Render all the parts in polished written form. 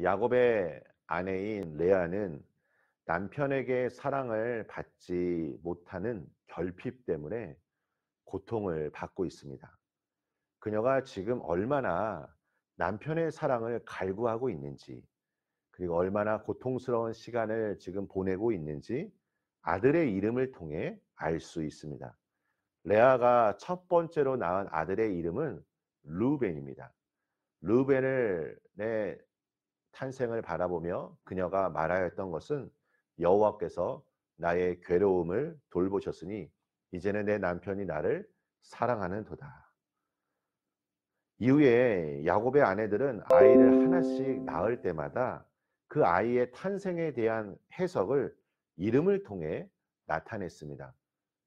야곱의 아내인 레아는 남편에게 사랑을 받지 못하는 결핍 때문에 고통을 받고 있습니다. 그녀가 지금 얼마나 남편의 사랑을 갈구하고 있는지, 그리고 얼마나 고통스러운 시간을 지금 보내고 있는지 아들의 이름을 통해 알 수 있습니다. 레아가 첫 번째로 낳은 아들의 이름은 루벤입니다. 루벤을 내 탄생을 바라보며 그녀가 말하였던 것은, 여호와께서 나의 괴로움을 돌보셨으니 이제는 내 남편이 나를 사랑하는도다. 이후에 야곱의 아내들은 아이를 하나씩 낳을 때마다 그 아이의 탄생에 대한 해석을 이름을 통해 나타냈습니다.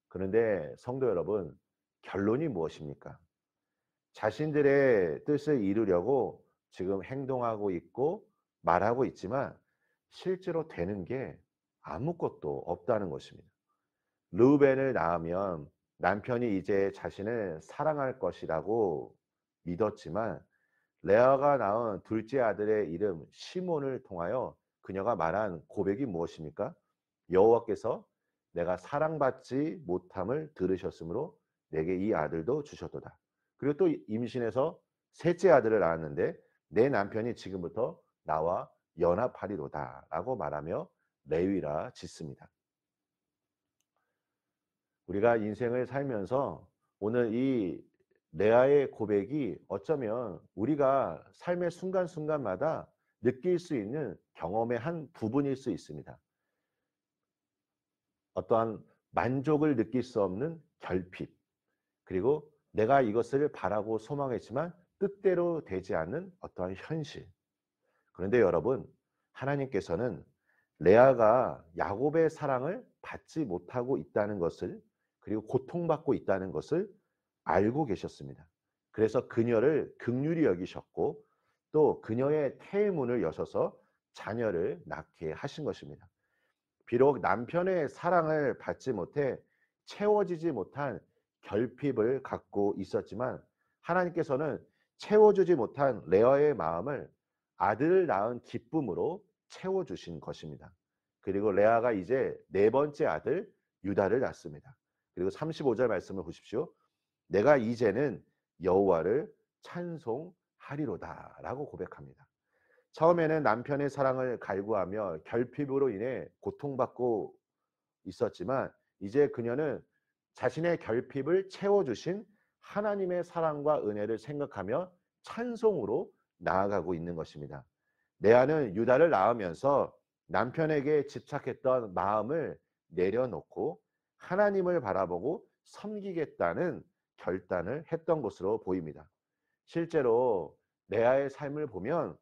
그런데 성도 여러분, 결론이 무엇입니까? 자신들의 뜻을 이루려고 지금 행동하고 있고 말하고 있지만 실제로 되는 게 아무것도 없다는 것입니다. 르우벤을 낳으면 남편이 이제 자신을 사랑할 것이라고 믿었지만, 레아가 낳은 둘째 아들의 이름 시몬을 통하여 그녀가 말한 고백이 무엇입니까? 여호와께서 내가 사랑받지 못함을 들으셨으므로 내게 이 아들도 주셨도다. 그리고 또 임신해서 셋째 아들을 낳았는데 내 남편이 지금부터 나와 연합하리로다 라고 말하며 레위라 짓습니다. 우리가 인생을 살면서 오늘 이 레아의 고백이 어쩌면 우리가 삶의 순간순간마다 느낄 수 있는 경험의 한 부분일 수 있습니다. 어떠한 만족을 느낄 수 없는 결핍, 그리고 내가 이것을 바라고 소망했지만 뜻대로 되지 않는 어떠한 현실. 그런데 여러분, 하나님께서는 레아가 야곱의 사랑을 받지 못하고 있다는 것을, 그리고 고통받고 있다는 것을 알고 계셨습니다. 그래서 그녀를 긍휼히 여기셨고 또 그녀의 태문을 여셔서 자녀를 낳게 하신 것입니다. 비록 남편의 사랑을 받지 못해 채워지지 못한 결핍을 갖고 있었지만, 하나님께서는 채워주지 못한 레아의 마음을 아들을 낳은 기쁨으로 채워주신 것입니다. 그리고 레아가 이제 네 번째 아들 유다를 낳습니다. 그리고 35절 말씀을 보십시오. 내가 이제는 여호와를 찬송하리로다 라고 고백합니다. 처음에는 남편의 사랑을 갈구하며 결핍으로 인해 고통받고 있었지만, 이제 그녀는 자신의 결핍을 채워주신 하나님의 사랑과 은혜를 생각하며 찬송으로 나아가고 있는 것입니다. 레아는 유다를 낳으면서 남편에게 집착했던 마음을 내려놓고 하나님을 바라보고 섬기겠다는 결단을 했던 것으로 보입니다. 실제로 레아의 삶을 보면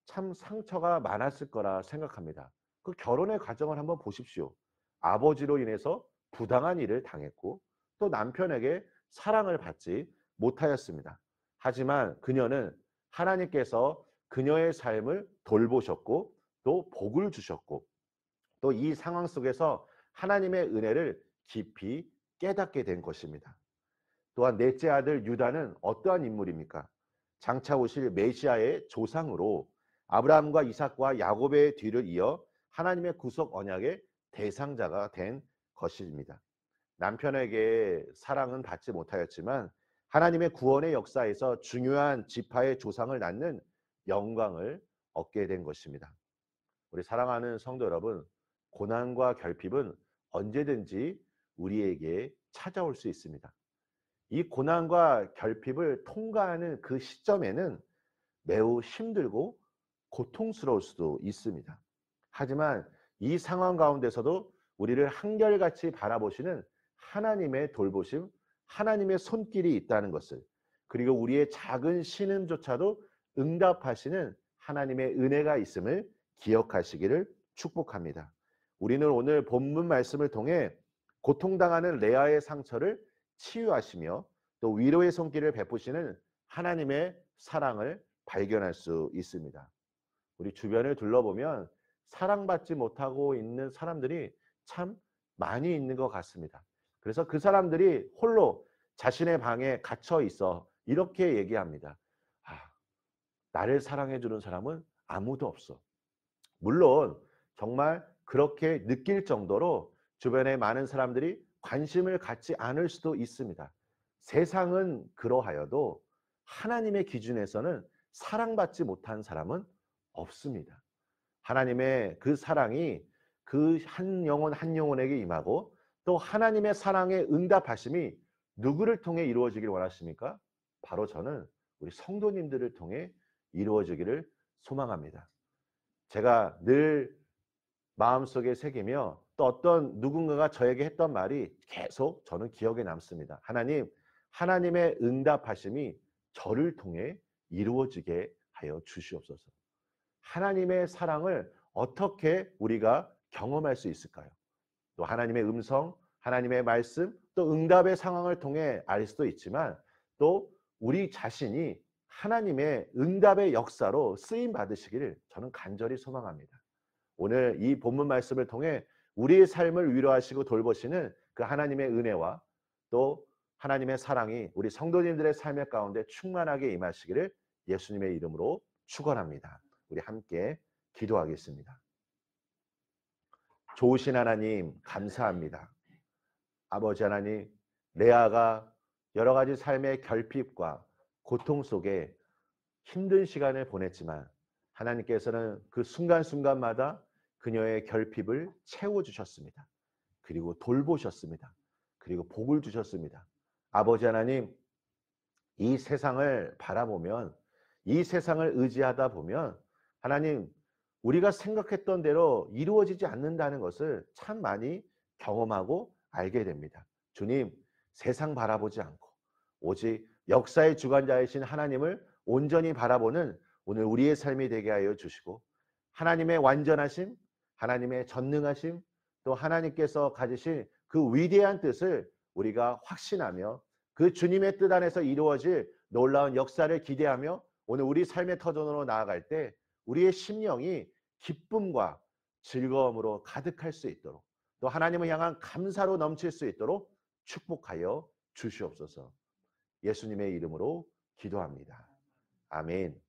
참 상처가 많았을 거라 생각합니다. 그 결혼의 과정을 한번 보십시오. 아버지로 인해서 부당한 일을 당했고 또 남편에게 사랑을 받지 못하였습니다. 하지만 그녀는 하나님께서 그녀의 삶을 돌보셨고 또 복을 주셨고 또 이 상황 속에서 하나님의 은혜를 깊이 깨닫게 된 것입니다. 또한 넷째 아들 유다는 어떠한 인물입니까? 장차 오실 메시아의 조상으로 아브라함과 이삭과 야곱의 뒤를 이어 하나님의 구속 언약의 대상자가 된 것입니다. 남편에게 사랑은 받지 못하였지만 하나님의 구원의 역사에서 중요한 지파의 조상을 낳는 영광을 얻게 된 것입니다. 우리 사랑하는 성도 여러분, 고난과 결핍은 언제든지 우리에게 찾아올 수 있습니다. 이 고난과 결핍을 통과하는 그 시점에는 매우 힘들고 고통스러울 수도 있습니다. 하지만 이 상황 가운데서도 우리를 한결같이 바라보시는 하나님의 돌보심, 하나님의 손길이 있다는 것을, 그리고 우리의 작은 신음조차도 응답하시는 하나님의 은혜가 있음을 기억하시기를 축복합니다. 우리는 오늘 본문 말씀을 통해 고통당하는 레아의 상처를 치유하시며 또 위로의 손길을 베푸시는 하나님의 사랑을 발견할 수 있습니다. 우리 주변을 둘러보면 사랑받지 못하고 있는 사람들이 참 많이 있는 것 같습니다. 그래서 그 사람들이 홀로 자신의 방에 갇혀 있어 이렇게 얘기합니다. 나를 사랑해 주는 사람은 아무도 없어. 물론 정말 그렇게 느낄 정도로 주변에 많은 사람들이 관심을 갖지 않을 수도 있습니다. 세상은 그러하여도 하나님의 기준에서는 사랑받지 못한 사람은 없습니다. 하나님의 그 사랑이 그 한 영혼 한 영혼에게 임하고 또 하나님의 사랑의 응답하심이 누구를 통해 이루어지길 원하십니까? 바로 저는 우리 성도님들을 통해 이루어지기를 소망합니다. 제가 늘 마음속에 새기며 또 어떤 누군가가 저에게 했던 말이 계속 저는 기억에 남습니다. 하나님, 하나님의 응답하심이 저를 통해 이루어지게 하여 주시옵소서. 하나님의 사랑을 어떻게 우리가 경험할 수 있을까요? 또 하나님의 음성, 하나님의 말씀, 또 응답의 상황을 통해 알 수도 있지만 또 우리 자신이 하나님의 응답의 역사로 쓰임 받으시기를 저는 간절히 소망합니다. 오늘 이 본문 말씀을 통해 우리의 삶을 위로하시고 돌보시는 그 하나님의 은혜와 또 하나님의 사랑이 우리 성도님들의 삶의 가운데 충만하게 임하시기를 예수님의 이름으로 축원합니다. 우리 함께 기도하겠습니다. 좋으신 하나님 감사합니다. 아버지 하나님, 레아가 여러 가지 삶의 결핍과 고통 속에 힘든 시간을 보냈지만 하나님께서는 그 순간순간마다 그녀의 결핍을 채워주셨습니다. 그리고 돌보셨습니다. 그리고 복을 주셨습니다. 아버지 하나님, 이 세상을 바라보면, 이 세상을 의지하다 보면 하나님, 우리가 생각했던 대로 이루어지지 않는다는 것을 참 많이 경험하고 알게 됩니다. 주님, 세상 바라보지 않고 오직 역사의 주관자이신 하나님을 온전히 바라보는 오늘 우리의 삶이 되게 하여 주시고 하나님의 완전하심, 하나님의 전능하심, 또 하나님께서 가지신 그 위대한 뜻을 우리가 확신하며 그 주님의 뜻 안에서 이루어질 놀라운 역사를 기대하며 오늘 우리 삶의 터전으로 나아갈 때 우리의 심령이 기쁨과 즐거움으로 가득할 수 있도록 또 하나님을 향한 감사로 넘칠 수 있도록 축복하여 주시옵소서. 예수님의 이름으로 기도합니다. 아멘.